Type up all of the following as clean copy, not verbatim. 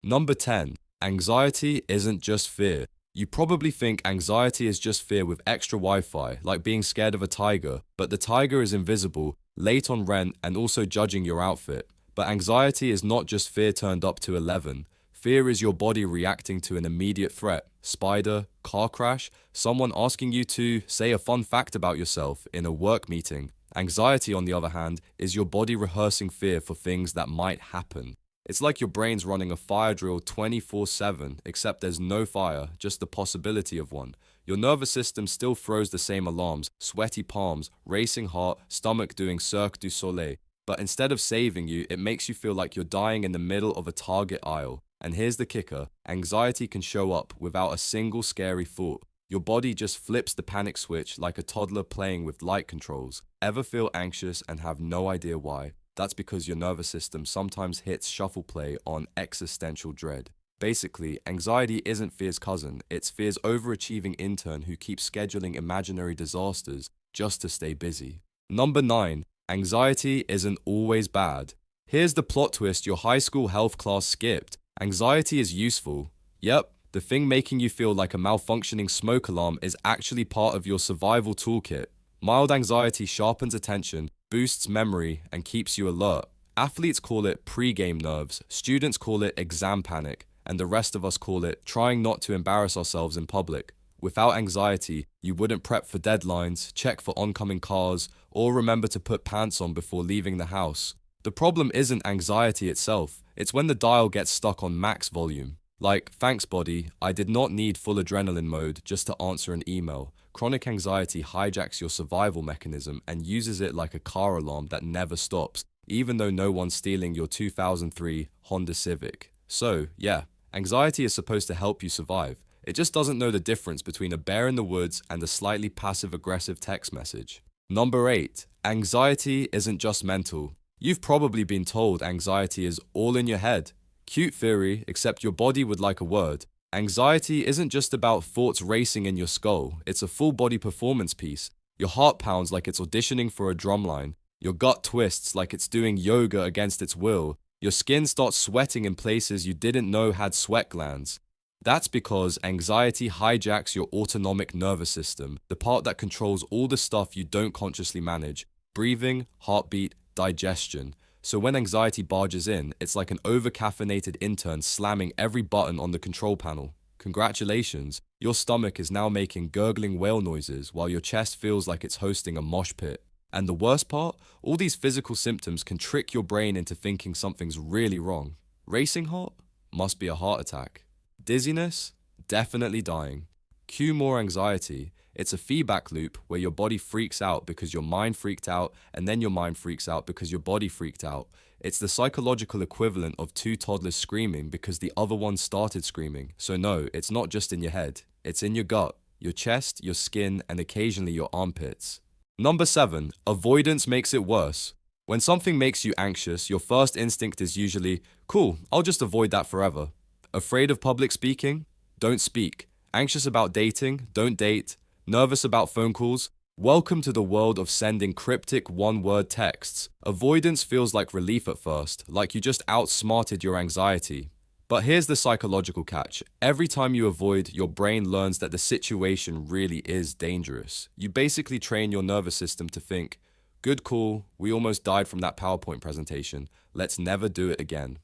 Number 10. Anxiety isn't just fear. You probably think anxiety is just fear with extra Wi-Fi, like being scared of a tiger, but the tiger is invisible, late on rent, and also judging your outfit. But anxiety is not just fear turned up to 11. Fear is your body reacting to an immediate threat. Spider, car crash, someone asking you to say a fun fact about yourself in a work meeting. Anxiety, on the other hand, is your body rehearsing fear for things that might happen. It's like your brain's running a fire drill 24/7, except there's no fire, just the possibility of one. Your nervous system still throws the same alarms, sweaty palms, racing heart, stomach doing Cirque du Soleil. But instead of saving you, it makes you feel like you're dying in the middle of a Target aisle. And here's the kicker, anxiety can show up without a single scary thought. Your body just flips the panic switch like a toddler playing with light controls. Ever feel anxious and have no idea why? That's because your nervous system sometimes hits shuffle play on existential dread. Basically, anxiety isn't fear's cousin, it's fear's overachieving intern who keeps scheduling imaginary disasters just to stay busy. Number 9. Anxiety isn't always bad. Here's the plot twist your high school health class skipped. Anxiety is useful. Yep, the thing making you feel like a malfunctioning smoke alarm is actually part of your survival toolkit. Mild anxiety sharpens attention, boosts memory, and keeps you alert. Athletes call it pre-game nerves, students call it exam panic, and the rest of us call it trying not to embarrass ourselves in public. Without anxiety, you wouldn't prep for deadlines, check for oncoming cars, or remember to put pants on before leaving the house. The problem isn't anxiety itself, it's when the dial gets stuck on max volume. Like, thanks body, I did not need full adrenaline mode just to answer an email. Chronic anxiety hijacks your survival mechanism and uses it like a car alarm that never stops, even though no one's stealing your 2003 Honda Civic. So, yeah, anxiety is supposed to help you survive. It just doesn't know the difference between a bear in the woods and a slightly passive-aggressive text message. Number 8. Anxiety isn't just mental. You've probably been told anxiety is all in your head. Cute theory, except your body would like a word. Anxiety isn't just about thoughts racing in your skull, it's a full-body performance piece. Your heart pounds like it's auditioning for a drumline. Your gut twists like it's doing yoga against its will. Your skin starts sweating in places you didn't know had sweat glands. That's because anxiety hijacks your autonomic nervous system, the part that controls all the stuff you don't consciously manage. Breathing, heartbeat, digestion. So when anxiety barges in, it's like an over-caffeinated intern slamming every button on the control panel. Congratulations, your stomach is now making gurgling whale noises while your chest feels like it's hosting a mosh pit. And the worst part, all these physical symptoms can trick your brain into thinking something's really wrong. Racing heart? Must be a heart attack. Dizziness? Definitely dying. Cue more anxiety. It's a feedback loop where your body freaks out because your mind freaked out, and then your mind freaks out because your body freaked out. It's the psychological equivalent of two toddlers screaming because the other one started screaming. So no, it's not just in your head. It's in your gut, your chest, your skin, and occasionally your armpits. Number 7. Avoidance makes it worse. When something makes you anxious, your first instinct is usually, cool, I'll just avoid that forever. Afraid of public speaking? Don't speak. Anxious about dating? Don't date. Nervous about phone calls? Welcome to the world of sending cryptic one-word texts. Avoidance feels like relief at first, like you just outsmarted your anxiety. But here's the psychological catch. Every time you avoid, your brain learns that the situation really is dangerous. You basically train your nervous system to think, good call, we almost died from that PowerPoint presentation. Let's never do it again.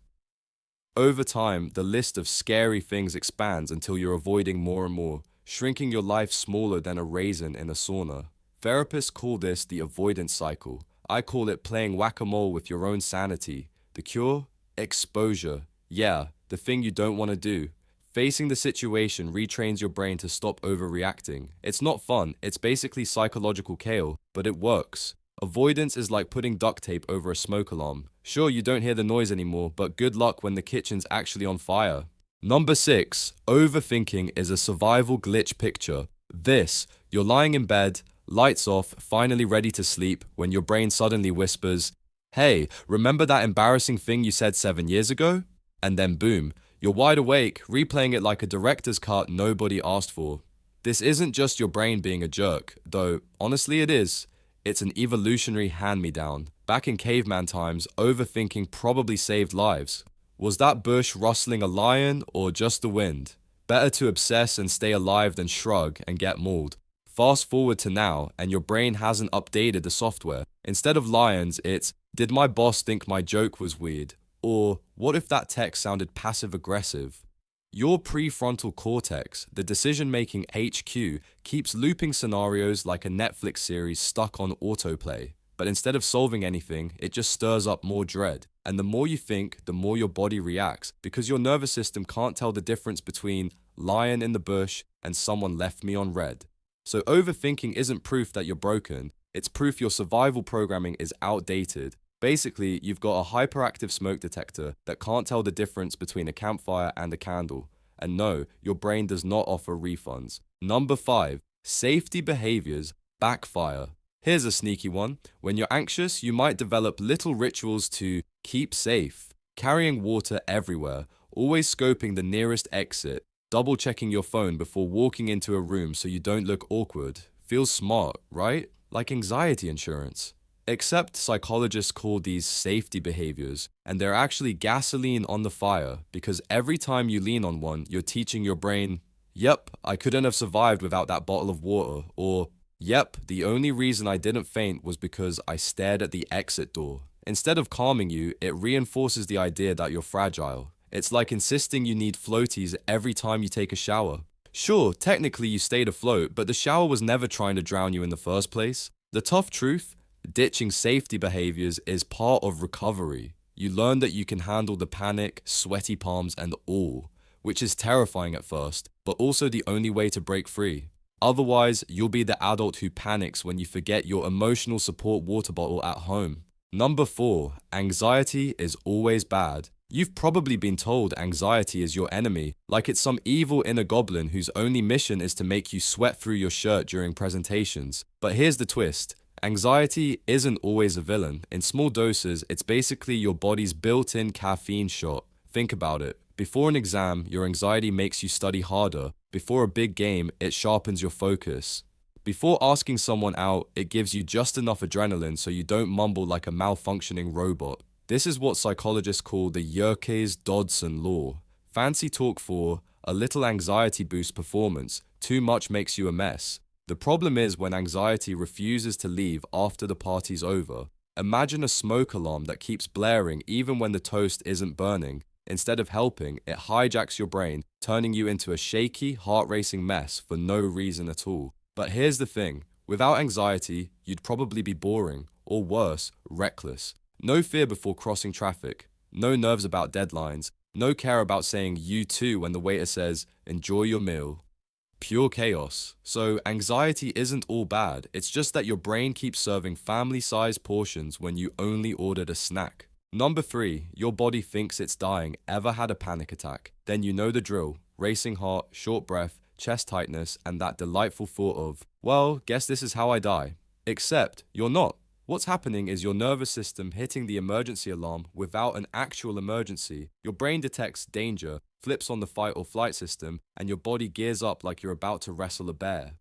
Over time, the list of scary things expands until you're avoiding more and more, shrinking your life smaller than a raisin in a sauna. Therapists call this the avoidance cycle. I call it playing whack-a-mole with your own sanity. The cure? Exposure. Yeah, the thing you don't want to do. Facing the situation retrains your brain to stop overreacting. It's not fun, it's basically psychological kale, but it works. Avoidance is like putting duct tape over a smoke alarm. Sure, you don't hear the noise anymore, but good luck when the kitchen's actually on fire. Number 6. Overthinking is a survival glitch picture. This, you're lying in bed, lights off, finally ready to sleep, when your brain suddenly whispers, hey, remember that embarrassing thing you said 7 years ago? And then boom, you're wide awake, replaying it like a director's cut nobody asked for. This isn't just your brain being a jerk, though honestly it is. It's an evolutionary hand-me-down. Back in caveman times, overthinking probably saved lives. Was that bush rustling a lion or just the wind? Better to obsess and stay alive than shrug and get mauled. Fast forward to now, and your brain hasn't updated the software. Instead of lions, it's, did my boss think my joke was weird? Or, what if that text sounded passive aggressive? Your prefrontal cortex, the decision making HQ, keeps looping scenarios like a Netflix series stuck on autoplay. But instead of solving anything, it just stirs up more dread. And the more you think, the more your body reacts, because your nervous system can't tell the difference between lion in the bush and someone left me on red. So overthinking isn't proof that you're broken, it's proof your survival programming is outdated. Basically, you've got a hyperactive smoke detector that can't tell the difference between a campfire and a candle. And no, your brain does not offer refunds. Number 5, safety behaviors backfire. Here's a sneaky one. When you're anxious, you might develop little rituals to keep safe. Carrying water everywhere, always scoping the nearest exit, double checking your phone before walking into a room so you don't look awkward. Feels smart, right? Like anxiety insurance. Except psychologists call these safety behaviors, and they're actually gasoline on the fire, because every time you lean on one, you're teaching your brain, yep, I couldn't have survived without that bottle of water, or yep, the only reason I didn't faint was because I stared at the exit door. Instead of calming you, it reinforces the idea that you're fragile. It's like insisting you need floaties every time you take a shower. Sure, technically you stayed afloat, but the shower was never trying to drown you in the first place. The tough truth? Ditching safety behaviors is part of recovery. You learn that you can handle the panic, sweaty palms, and all, which is terrifying at first, but also the only way to break free. Otherwise, you'll be the adult who panics when you forget your emotional support water bottle at home. Number 4, anxiety is always bad. You've probably been told anxiety is your enemy, like it's some evil inner goblin whose only mission is to make you sweat through your shirt during presentations. But here's the twist. Anxiety isn't always a villain. In small doses, it's basically your body's built-in caffeine shot. Think about it. Before an exam, your anxiety makes you study harder. Before a big game, it sharpens your focus. Before asking someone out, it gives you just enough adrenaline so you don't mumble like a malfunctioning robot. This is what psychologists call the Yerkes-Dodson law. Fancy talk for a little anxiety boosts performance, too much makes you a mess. The problem is when anxiety refuses to leave after the party's over. Imagine a smoke alarm that keeps blaring even when the toast isn't burning. Instead of helping, it hijacks your brain, turning you into a shaky, heart-racing mess for no reason at all. But here's the thing, without anxiety, you'd probably be boring, or worse, reckless. No fear before crossing traffic, no nerves about deadlines, no care about saying you too when the waiter says, enjoy your meal. Pure chaos. So anxiety isn't all bad, it's just that your brain keeps serving family-sized portions when you only ordered a snack. Number 3, your body thinks it's dying. Ever had a panic attack? Then you know the drill. Racing heart, short breath, chest tightness, and that delightful thought of, well, guess this is how I die. Except, you're not. What's happening is your nervous system hitting the emergency alarm without an actual emergency. Your brain detects danger, flips on the fight or flight system, and your body gears up like you're about to wrestle a bear.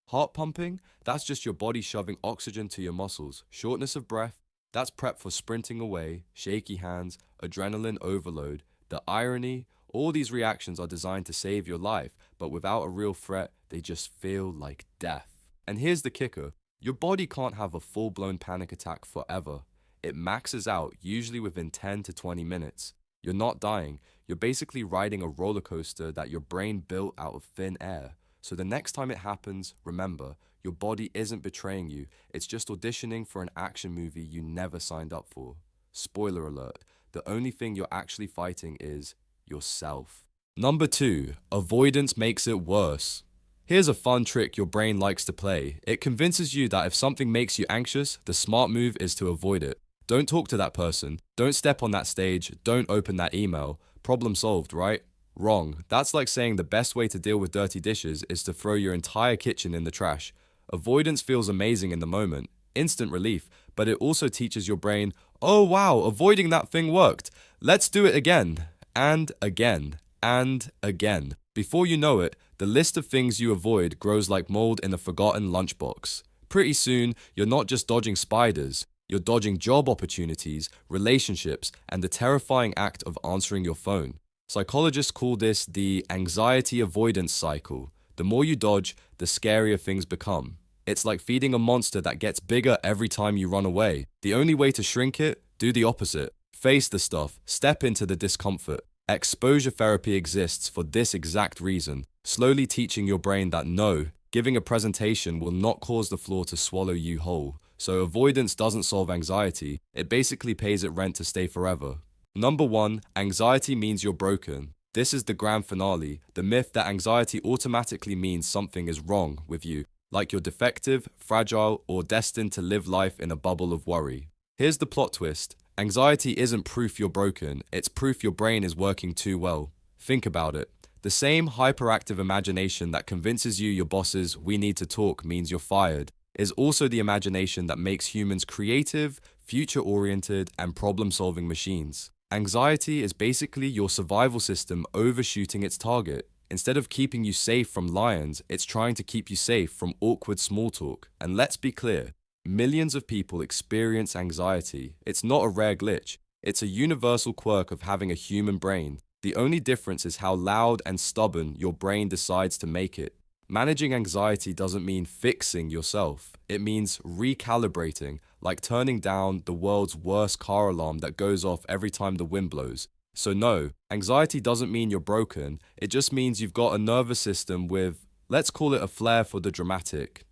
Heart pumping? That's just your body shoving oxygen to your muscles. Shortness of breath? That's prep for sprinting away, shaky hands, adrenaline overload. The irony? All these reactions are designed to save your life, but without a real threat, they just feel like death. And here's the kicker. Your body can't have a full-blown panic attack forever. It maxes out, usually within 10 to 20 minutes. You're not dying. You're basically riding a roller coaster that your brain built out of thin air. So the next time it happens, remember, your body isn't betraying you. It's just auditioning for an action movie you never signed up for. Spoiler alert, the only thing you're actually fighting is yourself. Number 2, avoidance makes it worse. Here's a fun trick your brain likes to play. It convinces you that if something makes you anxious, the smart move is to avoid it. Don't talk to that person. Don't step on that stage. Don't open that email. Problem solved, right? Wrong. That's like saying the best way to deal with dirty dishes is to throw your entire kitchen in the trash. Avoidance feels amazing in the moment. Instant relief. But it also teaches your brain, oh wow, avoiding that thing worked. Let's do it again. And again. And again. Before you know it, the list of things you avoid grows like mold in a forgotten lunchbox. Pretty soon, you're not just dodging spiders, You're dodging job opportunities, relationships, and the terrifying act of answering your phone. Psychologists call this the anxiety avoidance cycle. The more you dodge, the scarier things become. It's like feeding a monster that gets bigger every time you run away. The only way to shrink it, do the opposite. Face the stuff, step into the discomfort. Exposure therapy exists for this exact reason, slowly teaching your brain that no, giving a presentation will not cause the floor to swallow you whole. So avoidance doesn't solve anxiety, it basically pays it rent to stay forever. Number 1, anxiety means you're broken. This is the grand finale, the myth that anxiety automatically means something is wrong with you, like you're defective, fragile, or destined to live life in a bubble of worry. Here's the plot twist. Anxiety isn't proof you're broken, it's proof your brain is working too well. Think about it. The same hyperactive imagination that convinces you your boss's "we need to talk" means you're fired is also the imagination that makes humans creative, future-oriented, and problem-solving machines. Anxiety is basically your survival system overshooting its target. Instead of keeping you safe from lions, it's trying to keep you safe from awkward small talk. And let's be clear, millions of people experience anxiety. It's not a rare glitch. It's a universal quirk of having a human brain. The only difference is how loud and stubborn your brain decides to make it. Managing anxiety doesn't mean fixing yourself. It means recalibrating, like turning down the world's worst car alarm that goes off every time the wind blows. So no, anxiety doesn't mean you're broken. It just means you've got a nervous system with, let's call it, a flair for the dramatic.